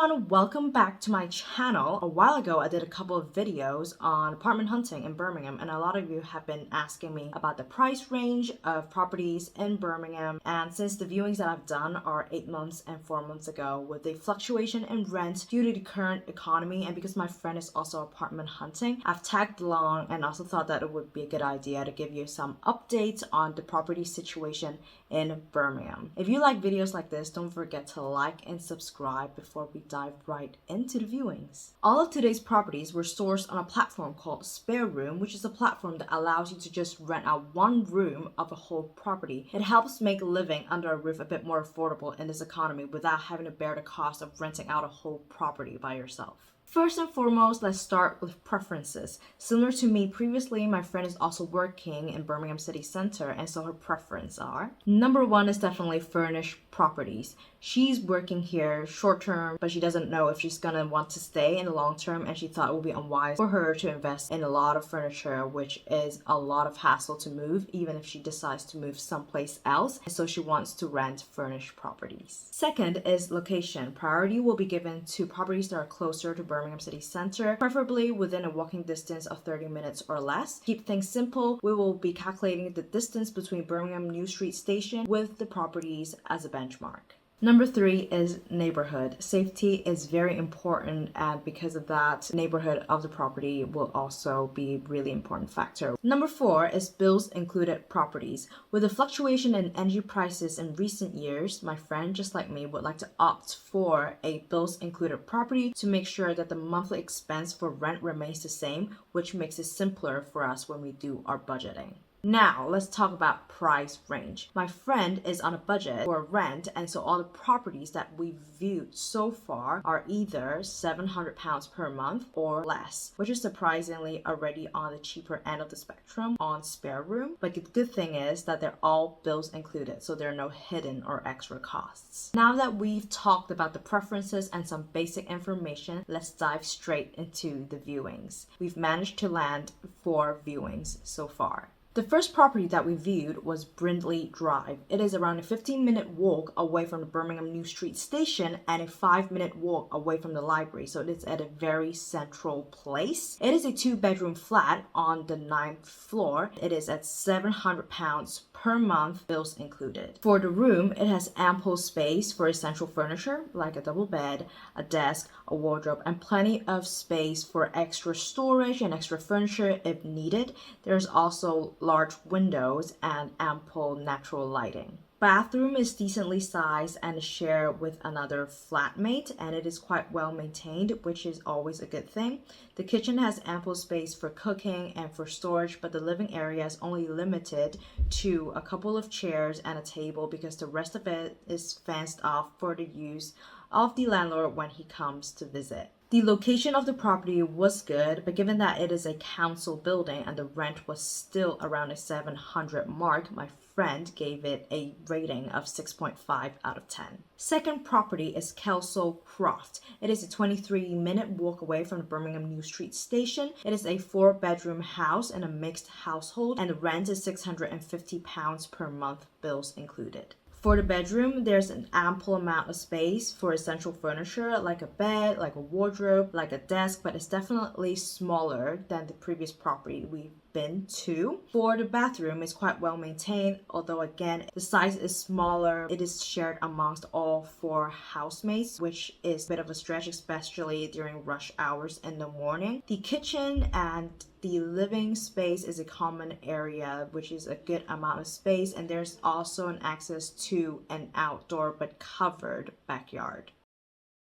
everyone, welcome back to my channel. A while ago I did a couple of videos on apartment hunting in Birmingham, and a lot of you have been asking me about the price range of properties in Birmingham. And since the viewings that I've done are 8 months and 4 months ago, with the fluctuation in rent due to the current economy and because my friend is also apartment hunting, I've tagged along and also thought that it would be a good idea to give you some updates on the property situation in Birmingham. If you like videos like this, don't forget to like and subscribe before we dive right into the viewings. All of today's properties were sourced on a platform called Spare Room, which is a platform that allows you to just rent out one room of a whole property. It helps make living under a roof a bit more affordable in this economy without having to bear the cost of renting out a whole property by yourself. First and foremost, let's start with preferences. Similar to me previously, my friend is also working in Birmingham City Center, and so her preference are. Number one is definitely furnished properties. She's working here short term, but she doesn't know if she's gonna want to stay in the long term, and she thought it would be unwise for her to invest in a lot of furniture, which is a lot of hassle to move, even if she decides to move someplace else. And so she wants to rent furnished properties. Second is location. Priority will be given to properties that are closer to Birmingham City Center, preferably within a walking distance of 30 minutes or less. Keep things simple. We will be calculating the distance between Birmingham New Street Station with the properties as a benchmark. Number three is neighborhood. Safety is very important, and because of that, neighborhood of the property will also be a really important factor. Number four is bills included properties. With the fluctuation in energy prices in recent years, my friend, just like me, would like to opt for a bills included property to make sure that the monthly expense for rent remains the same, which makes it simpler for us when we do our budgeting. Now, let's talk about price range. My friend is on a budget for rent, and so all the properties that we've viewed so far are either £700 per month or less, which is surprisingly already on the cheaper end of the spectrum on Spare Room. But the good thing is that they're all bills included, so there are no hidden or extra costs. Now that we've talked about the preferences and some basic information, let's dive straight into the viewings. We've managed to land 4 viewings so far. The first property that we viewed was Brindley Drive. It is around a 15-minute walk away from the Birmingham New Street Station and a 5-minute walk away from the library, so it is at a very central place. It is a 2-bedroom flat on the 9th floor. It is at £700 per month, bills included. For the room, it has ample space for essential furniture like a double bed, a desk, a wardrobe, and plenty of space for extra storage and extra furniture if needed. There's also large windows and ample natural lighting. Bathroom is decently sized and is shared with another flatmate, and it is quite well maintained, which is always a good thing. The kitchen has ample space for cooking and for storage, but the living area is only limited to a couple of chairs and a table because the rest of it is fenced off for the use of the landlord when he comes to visit. The location of the property was good, but given that it is a council building and the rent was still around a 700 mark, my friend gave it a rating of 6.5 out of 10. Second property is Kelso Croft. It is a 23-minute walk away from the Birmingham New Street Station. It is a 4-bedroom house in a mixed household, and the rent is £650 per month, bills included. For the bedroom, there's an ample amount of space for essential furniture like a bed, like a wardrobe, like a desk, but it's definitely smaller than the previous property we've been to. For the bathroom, it's quite well maintained, although again, the size is smaller. It is shared amongst all 4 housemates, which is a bit of a stretch, especially during rush hours in the morning. The kitchen and the living space is a common area, which is a good amount of space, and there's also an access to an outdoor but covered backyard.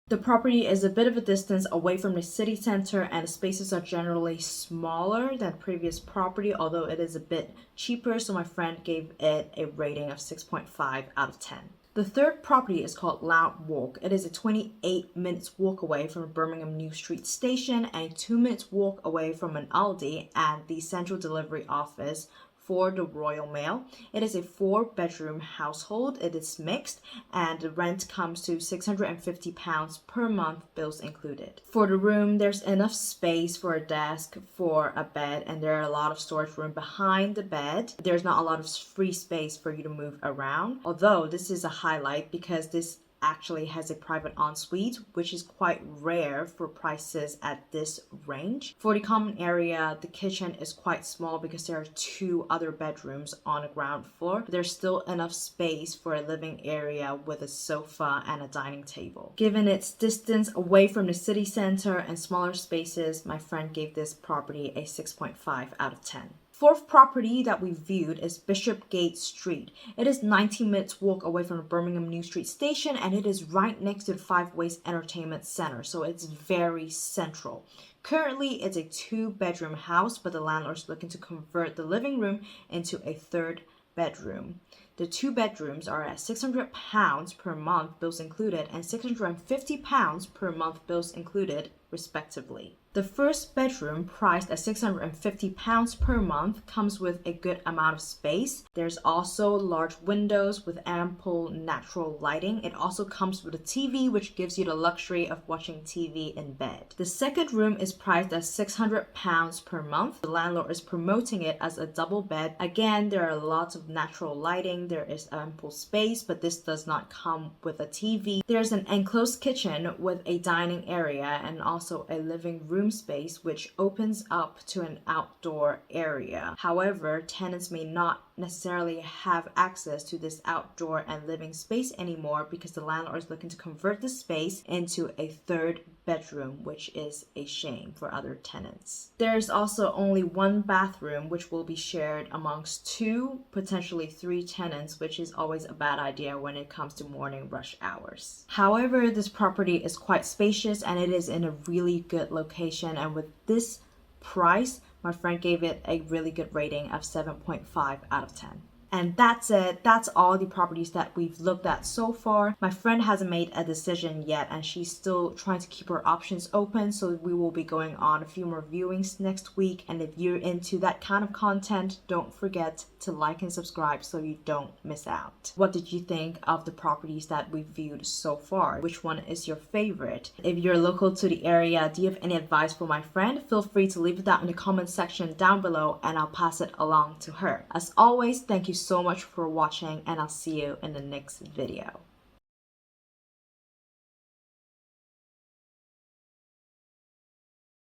The property is a bit of a distance away from the city center, and the spaces are generally smaller than previous property, although it is a bit cheaper, so my friend gave it a rating of 6.5 out of 10. The third property is called Loud Walk. It is a 28 minutes walk away from the Birmingham New Street Station and a 2 minutes walk away from an Aldi and the central delivery office for the Royal Mail. It is a 4-bedroom household. It is mixed, and the rent comes to £650 per month, bills included. For the room, there's enough space for a desk, for a bed, and there are a lot of storage room behind the bed. There's not a lot of free space for you to move around, although this is a highlight because this actually has a private ensuite, which is quite rare for prices at this range. For the common area, the kitchen is quite small because there are 2 other bedrooms on the ground floor. There's still enough space for a living area with a sofa and a dining table. Given its distance away from the city center and smaller spaces, my friend gave this property a 6.5 out of 10. Fourth property that we viewed is Bishopgate Street. It is 19 minutes walk away from the Birmingham New Street Station, and it is right next to the Five Ways Entertainment Center, so it's very central. Currently, it's a 2-bedroom house, but the landlord is looking to convert the living room into a 3rd bedroom. The 2 bedrooms are at £600 per month, bills included, and £650 per month, bills included, respectively. The first bedroom, priced at £650 per month, comes with a good amount of space. There's also large windows with ample natural lighting. It also comes with a TV, which gives you the luxury of watching TV in bed. The second room is priced at £600 per month. The landlord is promoting it as a double bed. Again, there are lots of natural lighting. There is ample space, but this does not come with a TV. There's an enclosed kitchen with a dining area and also a living room space, which opens up to an outdoor area. However, tenants may not necessarily have access to this outdoor and living space anymore because the landlord is looking to convert the space into a 3rd bedroom, which is a shame for other tenants. There's also only 1 bathroom, which will be shared amongst 2, potentially 3 tenants, which is always a bad idea when it comes to morning rush hours. However, this property is quite spacious and it is in a really good location, and with this price, my friend gave it a really good rating of 7.5 out of 10. And that's it. That's all the properties that we've looked at so far. My friend hasn't made a decision yet and she's still trying to keep her options open. So we will be going on a few more viewings next week. And if you're into that kind of content, don't forget to like and subscribe so you don't miss out. What did you think of the properties that we viewed so far? Which one is your favorite? If you're local to the area, do you have any advice for my friend? Feel free to leave that in the comment section down below and I'll pass it along to her. As always, thank you so much for watching and I'll see you in the next video.